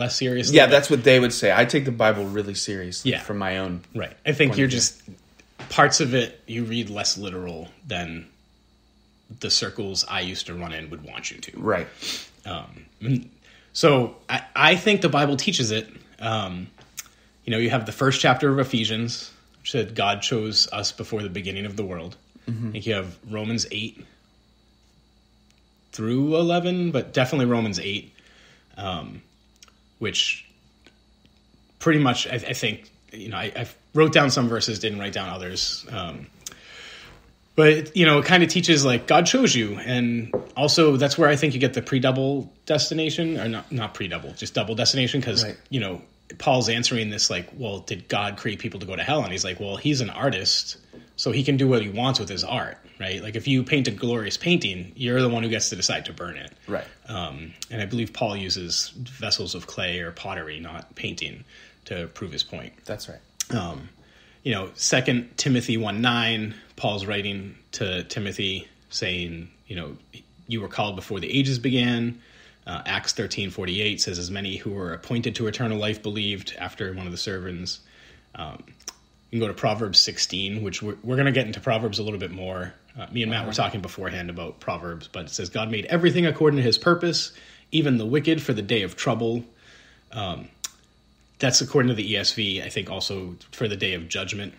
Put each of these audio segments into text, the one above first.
less seriously. Yeah, that's what they would say. I take the Bible really seriously Yeah. from my own. Right. I think you're just parts of it you read less literal than the circles I used to run in would want you to. Right. So I think the Bible teaches it. You have the first chapter of Ephesians, which said God chose us before the beginning of the world. I think you have Romans 8 through 11, but definitely Romans 8, which pretty much, I think, I wrote down some verses, didn't write down others. But, it kind of teaches, like, God chose you. And also, that's where I think you get the pre-double destination, or not pre-double, just double destination. Because, right. Paul's answering this, like, well, did God create people to go to hell? And he's like, well, he's an artist, so he can do what he wants with his art, right? Like, if you paint a glorious painting, you're the one who gets to decide to burn it. Right. And I believe Paul uses vessels of clay or pottery, not painting, to prove his point. That's right. 2 Timothy 1:9, Paul's writing to Timothy saying, you were called before the ages began. Acts 13:48 says, as many who were appointed to eternal life believed after one of the servants. You can go to Proverbs 16, which we're going to get into Proverbs a little bit more. Me and Matt were talking beforehand about Proverbs, but it says, God made everything according to his purpose, even the wicked for the day of trouble. That's according to the ESV, I think also for the day of judgment.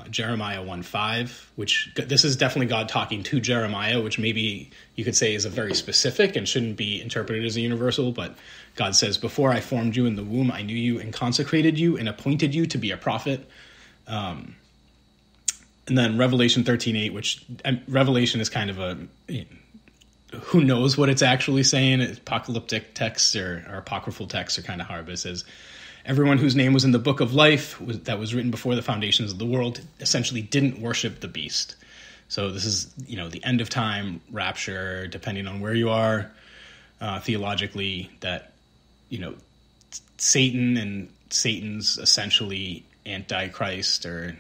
Jeremiah 1:5, which this is definitely God talking to Jeremiah, which maybe you could say is a very specific and shouldn't be interpreted as a universal, but God says, before I formed you in the womb, I knew you and consecrated you and appointed you to be a prophet. And then Revelation 13:8, which Revelation is kind of a, who knows what it's actually saying. Apocalyptic texts or apocryphal texts are kind of hard, but it says, everyone whose name was in the book of life that was written before the foundations of the world essentially didn't worship the beast. So this is, the end of time, rapture, depending on where you are theologically, that, Satan and Satan's essentially antichrist or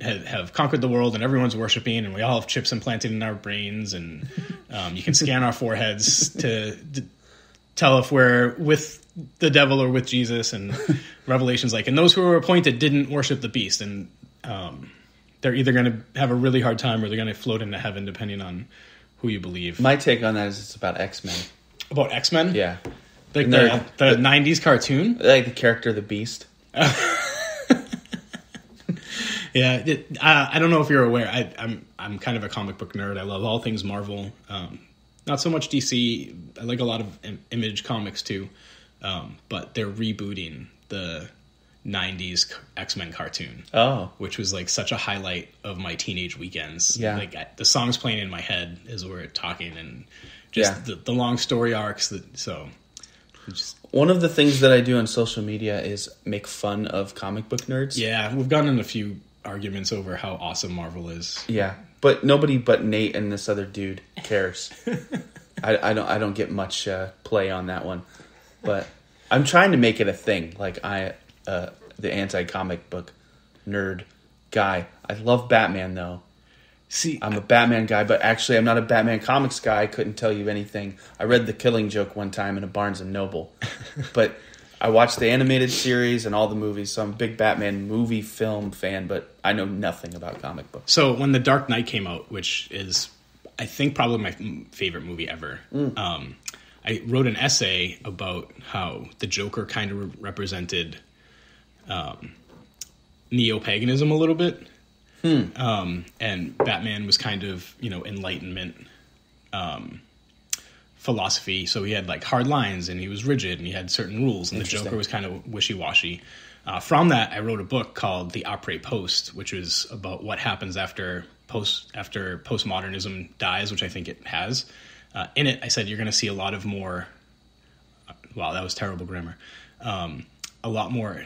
have conquered the world and everyone's worshiping and we all have chips implanted in our brains and you can scan our foreheads to tell if we're with the devil or with Jesus. And Revelation's like, and those who were appointed didn't worship the beast. And they're either going to have a really hard time or they're going to float into heaven depending on who you believe. My take on that is it's about X-Men. About X-Men? Yeah. Like the 90s cartoon? Like the character the Beast. Yeah, I don't know if you're aware. I'm kind of a comic book nerd. I love all things Marvel. Not so much DC. I like a lot of Image comics too. But they're rebooting the 90s X-Men cartoon. Oh. Which was like such a highlight of my teenage weekends. Yeah. Like the songs playing in my head as we're talking and just the long story arcs. One of the things that I do on social media is make fun of comic book nerds. Yeah, we've gotten in a few arguments over how awesome Marvel is. Yeah, but nobody but Nate and this other dude cares. I don't get much play on that one, but I'm trying to make it a thing. Like the anti-comic book nerd guy. I love Batman though. See, I'm a Batman guy, but actually I'm not a Batman comics guy. I couldn't tell you anything. I read The Killing Joke one time in a Barnes & Noble. But I watched the animated series and all the movies, so I'm a big Batman movie film fan, but I know nothing about comic books. So when The Dark Knight came out, which is, I think, probably my favorite movie ever, I wrote an essay about how the Joker kind of represented neo-paganism a little bit. And Batman was kind of, Enlightenment philosophy. So he had like hard lines and he was rigid and he had certain rules and the Joker was kind of wishy-washy. From that, I wrote a book called The Après Post, which was about what happens after postmodernism dies, which I think it has. In it, I said you're going to see a lot of more... wow, that was terrible grammar. A lot more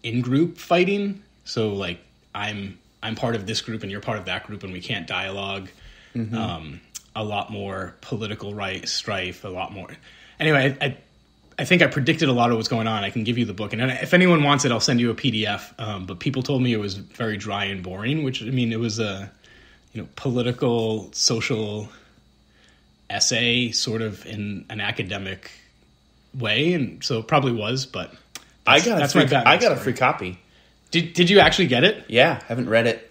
in-group fighting. So like I'm part of this group and you're part of that group and we can't dialogue. Mm-hmm. A lot more political strife, a lot more. Anyway, I think I predicted a lot of what's going on. I can give you the book. And if anyone wants it, I'll send you a PDF. But people told me it was very dry and boring, which, I mean, it was a political, social essay sort of in an academic way, and so it probably was. But I got a free copy. Did you actually get it? Yeah, haven't read it.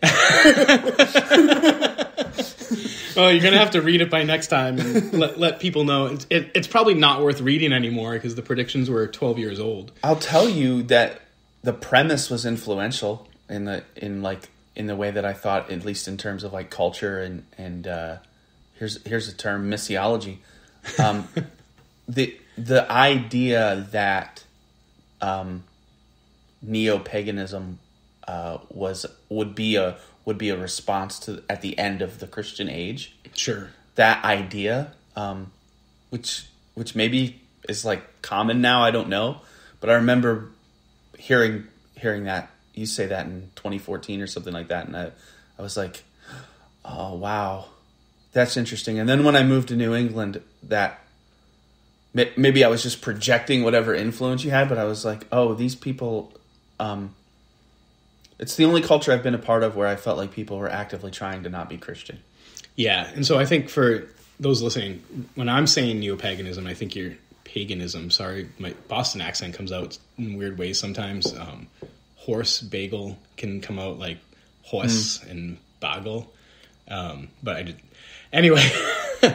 Well, you're gonna have to read it by next time and let people know. It's probably not worth reading anymore because the predictions were 12 years old. I'll tell you that the premise was influential in the way that I thought, at least in terms of like culture and here's a term, missiology. The idea that neo-paganism would be a response to at the end of the Christian age. Sure. That idea, which maybe is like common now, I don't know, but I remember hearing that you say that in 2014 or something like that, and I was like, oh wow, that's interesting. And then when I moved to New England, that maybe I was just projecting whatever influence you had, but I was like, oh, these people. It's the only culture I've been a part of where I felt like people were actively trying to not be Christian. Yeah, and so I think for those listening, when I'm saying neo-paganism, I think you're paganism. Sorry, my Boston accent comes out in weird ways sometimes. Horse, bagel can come out like horse and bagel. But I did... Anyway.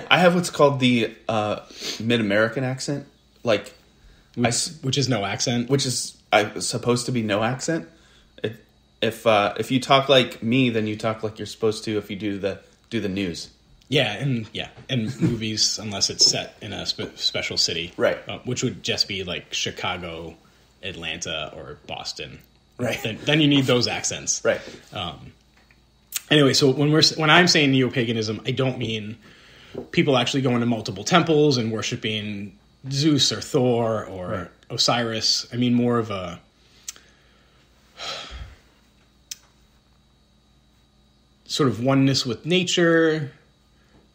I have what's called the Mid-American accent. Like, which is no accent. Which is supposed to be no accent. If you talk like me, then you talk like you're supposed to if you do the news. Yeah, and movies, unless it's set in a special city. Right. Which would just be like Chicago, Atlanta, or Boston. Right. Then you need those accents. Right. Anyway, so when I'm saying neo-paganism, I don't mean people actually going to multiple temples and worshiping Zeus or Thor or Osiris. I mean more of a sort of oneness with nature,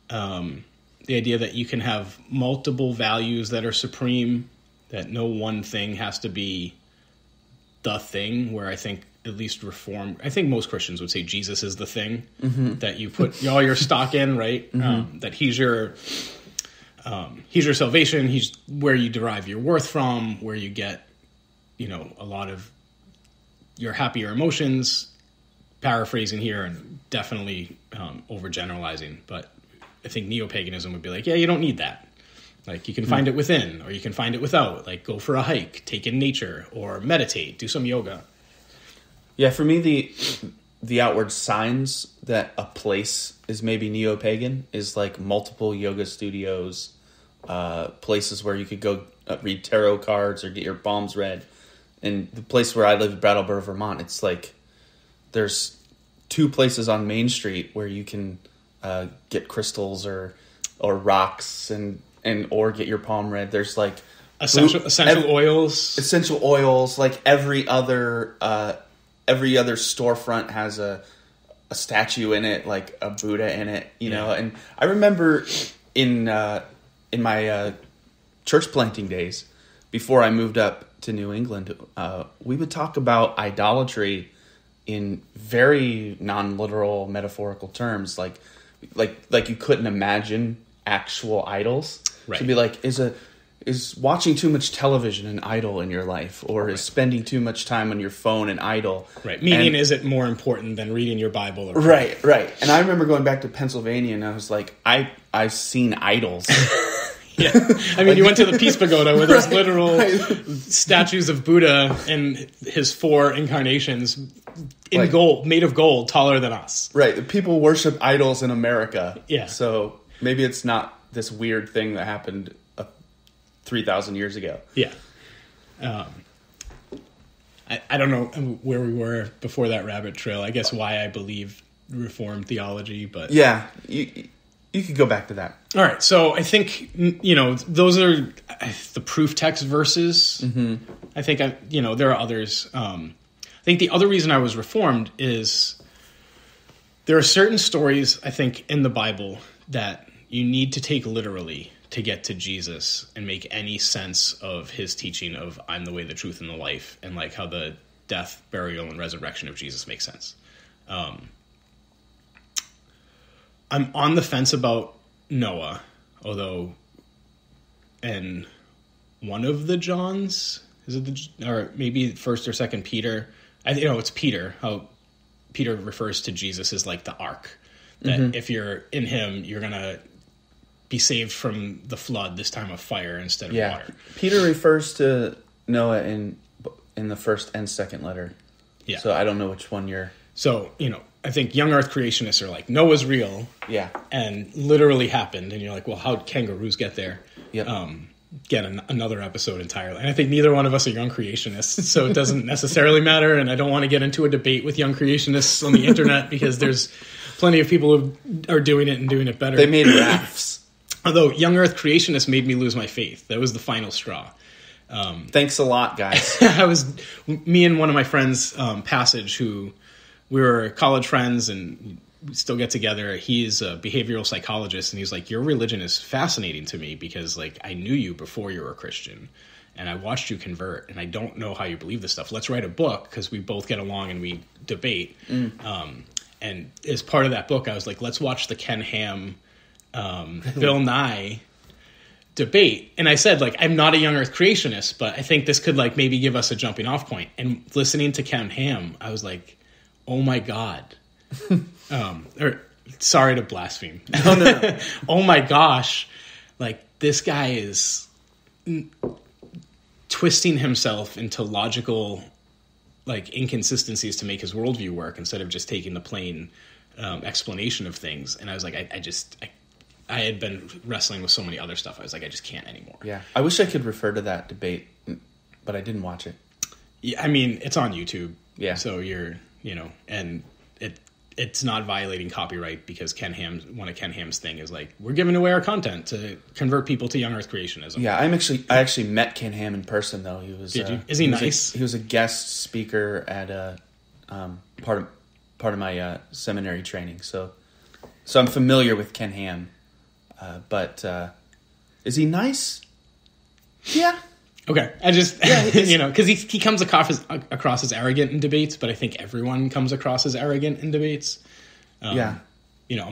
the idea that you can have multiple values that are supreme, that no one thing has to be the thing, where I think at least I think most Christians would say Jesus is the thing that you put all your stock in, right? That he's your salvation. He's where you derive your worth from, where you get, a lot of your happier emotions. Paraphrasing here and definitely overgeneralizing, but I think neo-paganism would be like, yeah, you don't need that. Like, you can find it within, or you can find it without. Like, go for a hike, take in nature, or meditate, do some yoga. Yeah, for me, the outward signs that a place is maybe neo-pagan is like multiple yoga studios, places where you could go read tarot cards or get your palms read. And the place where I live, Brattleboro, Vermont, it's like there's 2 places on Main Street where you can get crystals or rocks or get your palm read. There's like essential oils. Like every other storefront has a statue in it, like a Buddha in it, you know. And I remember in my church planting days before I moved up to New England, we would talk about idolatry in very non-literal, metaphorical terms, like you couldn't imagine actual idols. Right. To be like, is watching too much television an idol in your life, or is spending too much time on your phone an idol? Right. Meaning, is it more important than reading your Bible? Or right. And I remember going back to Pennsylvania, and I was like, I've seen idols. Yeah, I mean, you went to the Peace Pagoda where there's literal statues of Buddha and his 4 incarnations in gold, made of gold, taller than us. Right. People worship idols in America. Yeah. So maybe it's not this weird thing that happened 3,000 years ago. Yeah. I don't know where we were before that rabbit trail. I guess why I believe Reformed theology, but yeah, you could go back to that. All right, so I think those are the proof text verses. Mm-hmm. I think there are others. I think the other reason I was Reformed is there are certain stories I think in the Bible that you need to take literally to get to Jesus and make any sense of his teaching of I'm the way, the truth, and the life, and like how the death, burial, and resurrection of Jesus makes sense. I'm on the fence about Noah, although, and one of the Johns. Is it or maybe 1st or 2nd Peter? It's Peter. How Peter refers to Jesus as like the ark. That if you're in him, you're going to be saved from the flood, this time of fire instead of water. Peter refers to Noah in the first and second letter. Yeah. So I don't know which one you're... So, I think young earth creationists are like, Noah's real. Yeah. And literally happened. And you're like, well, how'd kangaroos get there? Yep. Get another episode entirely. And I think neither one of us are young creationists, so it doesn't necessarily matter. And I don't want to get into a debate with young creationists on the internet because there's plenty of people who are doing it and doing it better. They made rafts. Although young earth creationists made me lose my faith. That was the final straw. Thanks a lot, guys. Me and one of my friends, Passage, who we were college friends and we still get together. He's a behavioral psychologist, and he's like, your religion is fascinating to me because, like, I knew you before you were a Christian, and I watched you convert, and I don't know how you believe this stuff. Let's write a book because we both get along and we debate. And as part of that book, I was like, let's watch the Ken Ham, Bill Nye debate. And I said, like, I'm not a young earth creationist, but I think this could, like, maybe give us a jumping off point. And listening to Ken Ham, I was like, oh my God. Sorry to blaspheme. No. Oh my gosh. Like, this guy is twisting himself into logical, like, inconsistencies to make his worldview work instead of just taking the plain explanation of things. And I was like, I had been wrestling with so many other stuff. I was like, I just can't anymore. Yeah. I wish I could refer to that debate, but I didn't watch it. Yeah, I mean, it's on YouTube. Yeah. So you're, and it's not violating copyright because one of Ken Ham's thing is like, we're giving away our content to convert people to young earth creationism. Yeah, I actually met Ken Ham in person though. He was. Did you? Is he nice? He was a guest speaker at part of my seminary training. So I'm familiar with Ken Ham, but is he nice? Yeah. Okay, I just because he comes across as arrogant in debates, but I think everyone comes across as arrogant in debates. On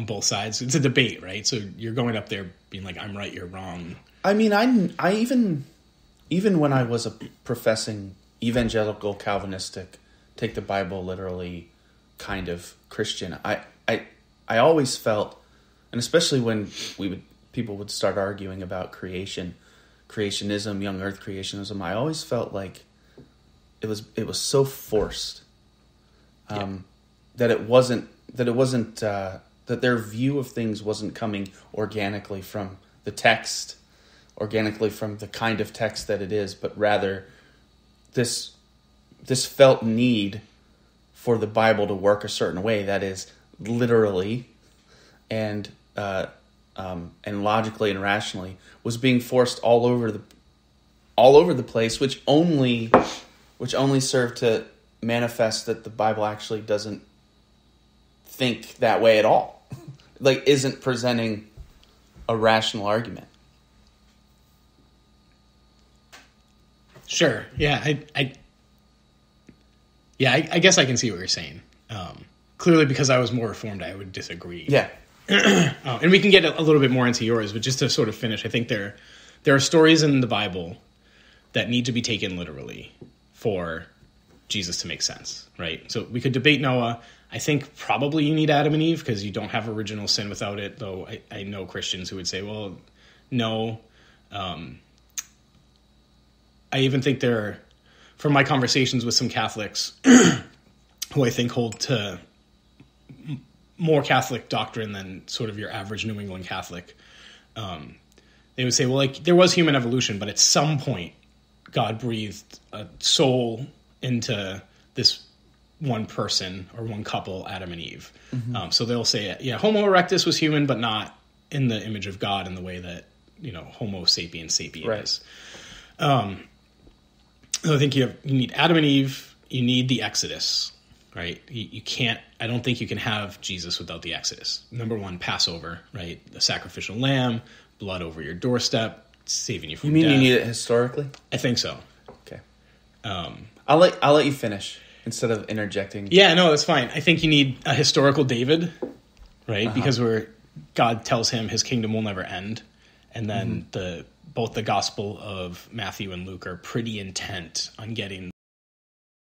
both sides, it's a debate, right? So you're going up there being like, "I'm right, you're wrong." I mean, I even when I was a professing evangelical Calvinistic, take the Bible literally, kind of Christian, I always felt, and especially when people would start arguing about creationism, young earth creationism, I always felt like it was so forced that their view of things wasn't coming organically from the text, organically from the kind of text that it is, but rather this felt need for the Bible to work a certain way, that is literally and logically and rationally, was being forced all over the place, which only served to manifest that the Bible actually doesn't think that way at all. Like, isn't presenting a rational argument. Sure. Yeah. I guess I can see what you're saying. Clearly, because I was more reformed, I would disagree. Yeah. And we can get a little bit more into yours, but just to sort of finish, I think there are stories in the Bible that need to be taken literally for Jesus to make sense, right? So we could debate Noah. I think probably you need Adam and Eve because you don't have original sin without it, though I know Christians who would say, well, no. I even think from my conversations with some Catholics who I think hold to more Catholic doctrine than sort of your average New England Catholic, they would say, well, like, there was human evolution, but at some point God breathed a soul into this one person or one couple, Adam and Eve. Mm-hmm. So they'll say, yeah, Homo erectus was human, but not in the image of God in the way that, Homo sapiens sapiens. Right. I think you need Adam and Eve, you need the Exodus, right? You can't, I don't think you can have Jesus without the Exodus. Number one, Passover, right? The sacrificial lamb, blood over your doorstep, saving you from death. You mean you need it historically? I think so. Okay. I'll let you finish instead of interjecting. Yeah, no, that's fine. I think you need a historical David, right? Uh-huh. Because God tells him his kingdom will never end. And then the both the Gospel of Matthew and Luke are pretty intent on getting